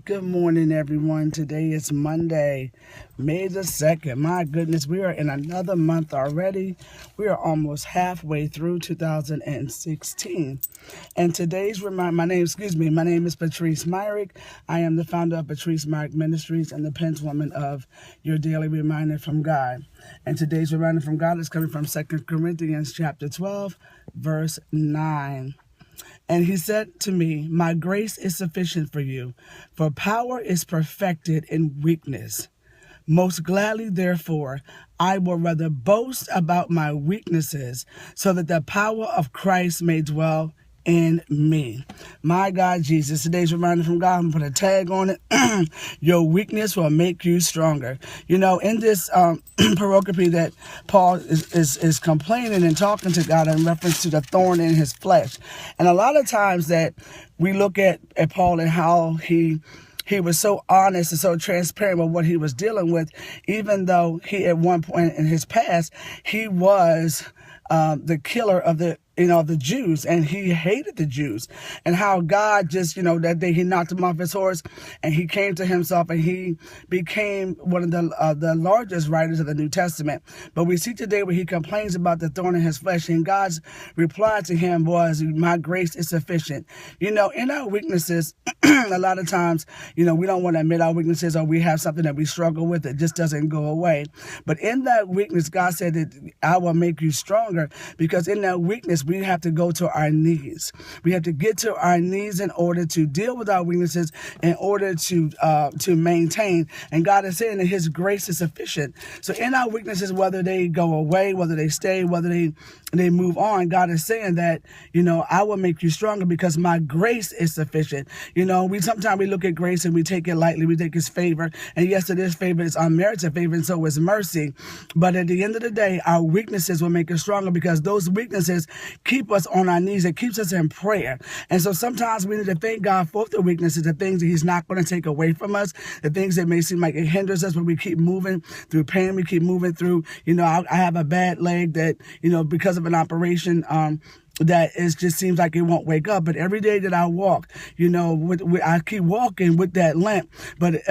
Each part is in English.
Good morning, everyone. Today is Monday, May the 2nd. My goodness, we are in another month already. We are almost halfway through 2016. And today's my name is Patrice Myrick. I am the founder of Patrice Myrick Ministries and the penswoman of Your Daily Reminder from God. And today's reminder from God is coming from 2 Corinthians chapter 12, verse 9. And he said to me, "My grace is sufficient for you, for power is perfected in weakness. Most gladly, therefore, I will rather boast about my weaknesses, so that the power of Christ may dwell in me." My God, Jesus. Today's reminder from God, I'm going to put a tag on it. Your weakness will make you stronger. You know, in this pericope that Paul is complaining and talking to God in reference to the thorn in his flesh. And a lot of times that we look at Paul and how he was so honest and so transparent with what he was dealing with, even though he, at one point in his past, he was the killer of the Jews, and he hated the Jews, and how God just, that day he knocked him off his horse and he came to himself and he became one of the largest writers of the New Testament. But we see today where he complains about the thorn in his flesh, and God's reply to him was, "My grace is sufficient." In our weaknesses, a lot of times, we don't want to admit our weaknesses, or we have something that we struggle with that just doesn't go away. But in that weakness, God said that I will make you stronger, because in that weakness, we have to go to our knees. We have to get to our knees in order to deal with our weaknesses, in order to maintain. And God is saying that His grace is sufficient. So in our weaknesses, whether they go away, whether they stay, whether they move on, God is saying that, I will make you stronger because my grace is sufficient. Sometimes we look at grace and we take it lightly. We think it's favor. And yes, it is favor. It's unmerited favor, and so is mercy. But at the end of the day, our weaknesses will make us stronger, because those weaknesses keep us on our knees. It keeps us in prayer. And so sometimes we need to thank God for the weaknesses, the things that He's not going to take away from us, the things that may seem like it hinders us, but we keep moving through pain. We keep moving through, I have a bad leg that, because of an operation, that it just seems like it won't wake up. But every day that I walk, I keep walking with that limp. But it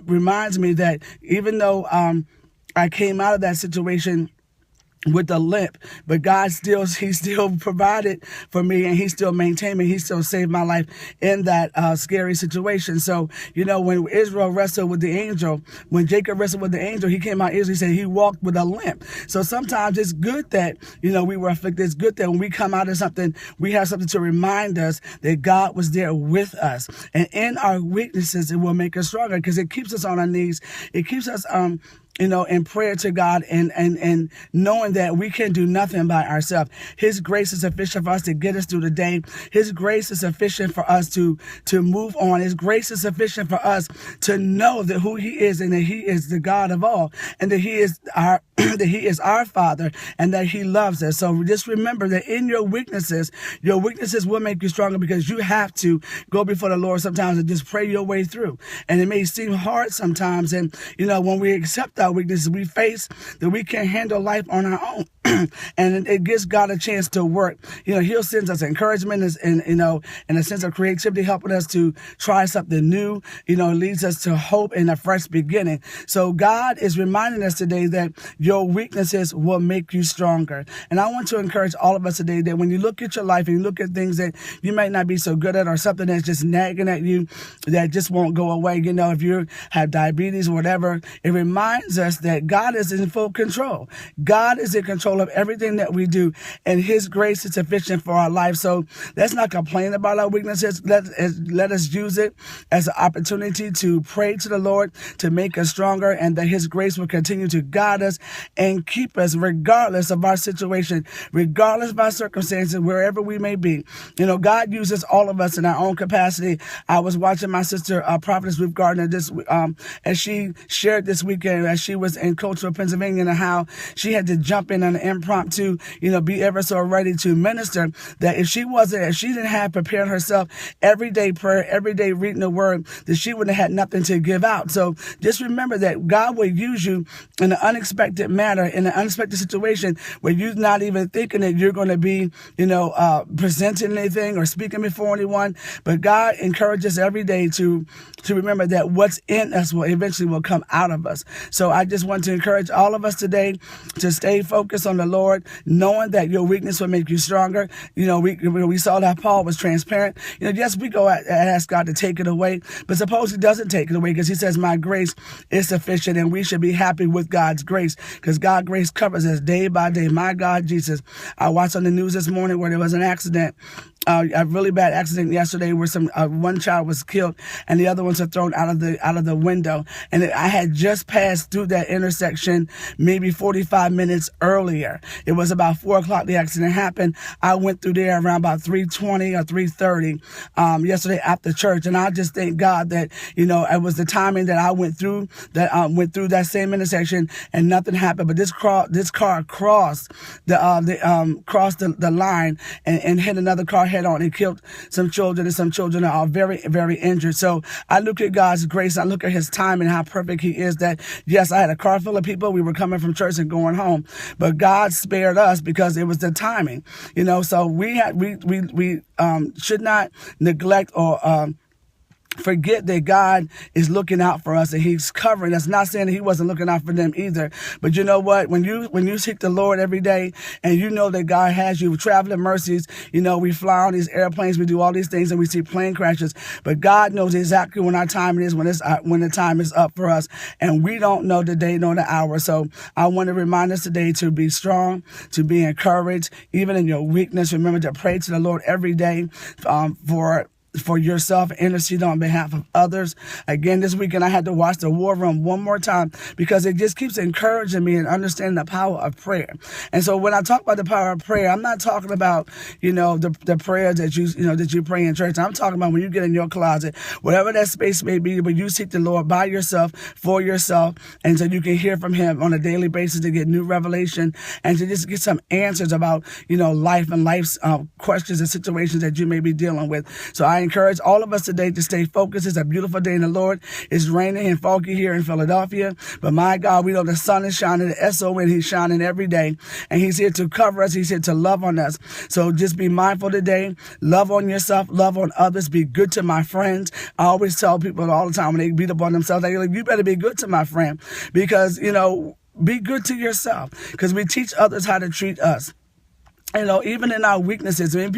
reminds me that even though I came out of that situation with the limp, but He still provided for me, and He still maintained me. He still saved my life in that scary situation. So, when Israel wrestled with the angel, when Jacob wrestled with the angel, he came out Israel. He said he walked with a limp. So sometimes it's good that, we were afflicted. It's good that when we come out of something, we have something to remind us that God was there with us. And in our weaknesses, it will make us stronger, because it keeps us on our knees. It keeps us, in prayer to God, and knowing that we can do nothing by ourselves. His grace is sufficient for us to get us through the day. His grace is sufficient for us to move on. His grace is sufficient for us to know that who He is, and that He is the God of all, and that He is our Father, and that He loves us. So just remember that in your weaknesses will make you stronger, because you have to go before the Lord sometimes and just pray your way through. And it may seem hard sometimes, and when we accept our weaknesses, we face that we can't handle life on our own. And it gives God a chance to work. He'll send us encouragement and a sense of creativity, helping us to try something new. Leads us to hope and a fresh beginning. So God is reminding us today that your weaknesses will make you stronger. And I want to encourage all of us today that when you look at your life and you look at things that you might not be so good at, or something that's just nagging at you that just won't go away, if you have diabetes or whatever, it reminds us that God is in full control. God is in control of everything that we do, and His grace is sufficient for our life. So let's not complain about our weaknesses. Let us use it as an opportunity to pray to the Lord to make us stronger, and that His grace will continue to guide us and keep us regardless of our situation, regardless of our circumstances, wherever we may be. God uses all of us in our own capacity. I was watching my sister, Prophetess Ruth Gardner, as she shared this weekend, as she was in Coatesville, Pennsylvania, and how she had to jump in on an impromptu, be ever so ready to minister, that if she didn't have prepared herself everyday prayer, everyday reading the word, that she wouldn't have had nothing to give out. So just remember that God will use you in an unexpected manner, in an unexpected situation where you're not even thinking that you're going to be, presenting anything or speaking before anyone. But God encourages every day to remember that what's in us will eventually come out of us. So I just want to encourage all of us today to stay focused on the Lord, knowing that your weakness will make you stronger. We saw that Paul was transparent. Yes, we go and ask God to take it away, but suppose he doesn't take it away, because he says, my grace is sufficient, and we should be happy with God's grace, because God's grace covers us day by day. My God, Jesus. I watched on the news this morning where there was an accident, a really bad accident yesterday, where one child was killed and the other ones were thrown out of the window. And I had just passed through that intersection maybe 45 minutes earlier. It was about 4:00 the accident happened. I went through there around about 3:20 or 3:30 yesterday after church, and I just thank God that it was the timing that I went through that same intersection and nothing happened. But this car crossed the line and hit another car head on and killed some children, and some children are very, very injured. So I look at God's grace, I look at his time and how perfect he is, that yes, I had a car full of people. We were coming from church and going home, but God spared us because it was the timing, so we should not neglect or forget that God is looking out for us and he's covering us. Not saying that he wasn't looking out for them either, but you know what? When you seek the Lord every day and you know that God has you, traveling mercies, we fly on these airplanes, we do all these things, and we see plane crashes, but God knows exactly when our time it is, when the time is up for us, and we don't know the day nor the hour. So I want to remind us today to be strong, to be encouraged, even in your weakness. Remember to pray to the Lord every day for yourself, intercede on behalf of others. Again, this weekend I had to watch The War Room one more time because it just keeps encouraging me and understanding the power of prayer. And so when I talk about the power of prayer, I'm not talking about, the prayer that you pray in church. I'm talking about when you get in your closet, whatever that space may be, but you seek the Lord by yourself, for yourself, and so you can hear from him on a daily basis to get new revelation and to just get some answers about, life and life's questions and situations that you may be dealing with. So I encourage all of us today to stay focused. It's a beautiful day in the Lord. It's raining and foggy here in Philadelphia, but my God, we know the sun is shining, the S-O-N, he's shining every day, and he's here to cover us. He's here to love on us. So just be mindful today. Love on yourself. Love on others. Be good to my friends. I always tell people all the time when they beat up on themselves, you better be good to my friend, because, be good to yourself, because we teach others how to treat us. Even in our weaknesses, some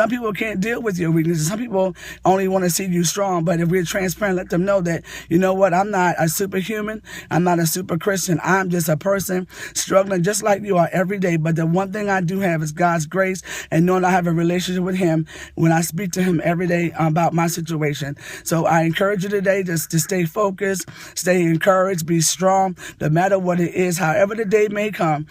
people can't deal with your weaknesses. Some people only want to see you strong. But if we're transparent, let them know that, I'm not a superhuman. I'm not a super Christian. I'm just a person struggling just like you are every day. But the one thing I do have is God's grace, and knowing I have a relationship with him when I speak to him every day about my situation. So I encourage you today just to stay focused, stay encouraged, be strong, no matter what it is, however the day may come,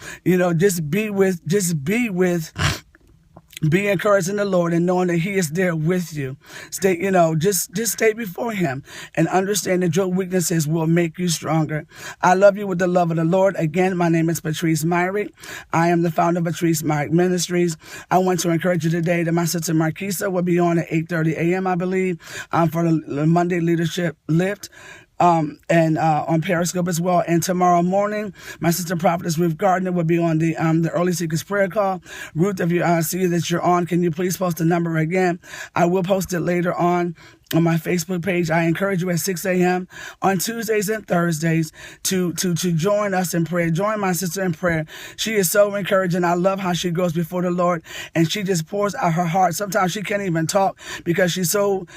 be encouraged in the Lord and knowing that he is there with you. Stay, just stay before him and understand that your weaknesses will make you stronger. I love you with the love of the Lord. Again, my name is Patrice Myrick. I am the founder of Patrice Myrick Ministries. I want to encourage you today that my sister Marquisa will be on at 8:30 a.m., I believe, for the Monday Leadership Lift. And on Periscope as well. And tomorrow morning, my sister prophetess Ruth Gardner will be on the Early Seekers prayer call. Ruth, if you see that you're on, can you please post the number again? I will post it later on my Facebook page. I encourage you at 6 a.m. on Tuesdays and Thursdays to join us in prayer. Join my sister in prayer. She is so encouraging. I love how she goes before the Lord and she just pours out her heart. Sometimes she can't even talk because she's so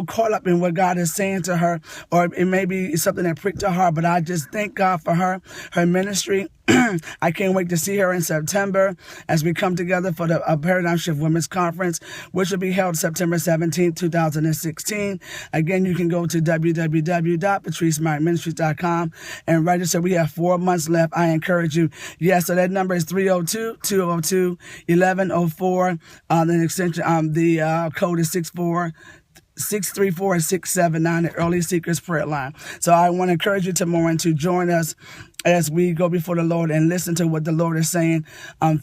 caught up in what God is saying to her, or it may be something that pricked her heart. But I just thank God for her ministry. I can't wait to see her in September as we come together for the Paradigm Shift Women's Conference, which will be held September 17th, 2016. Again, you can go to www.patricemyrickministries.com and register. We have 4 months left. I encourage you. Yes, so that number is 302-202-1104. The extension, the code is 64. 634 and 679, the Early Seekers Prayer Line. So I want to encourage you tomorrow to join us as we go before the Lord and listen to what the Lord is saying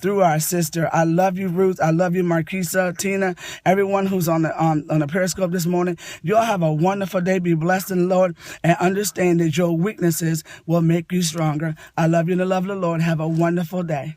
through our sister. I love you, Ruth. I love you, Marquisa, Tina, everyone who's on the Periscope this morning. You all have a wonderful day. Be blessed in the Lord and understand that your weaknesses will make you stronger. I love you in the love of the Lord. Have a wonderful day.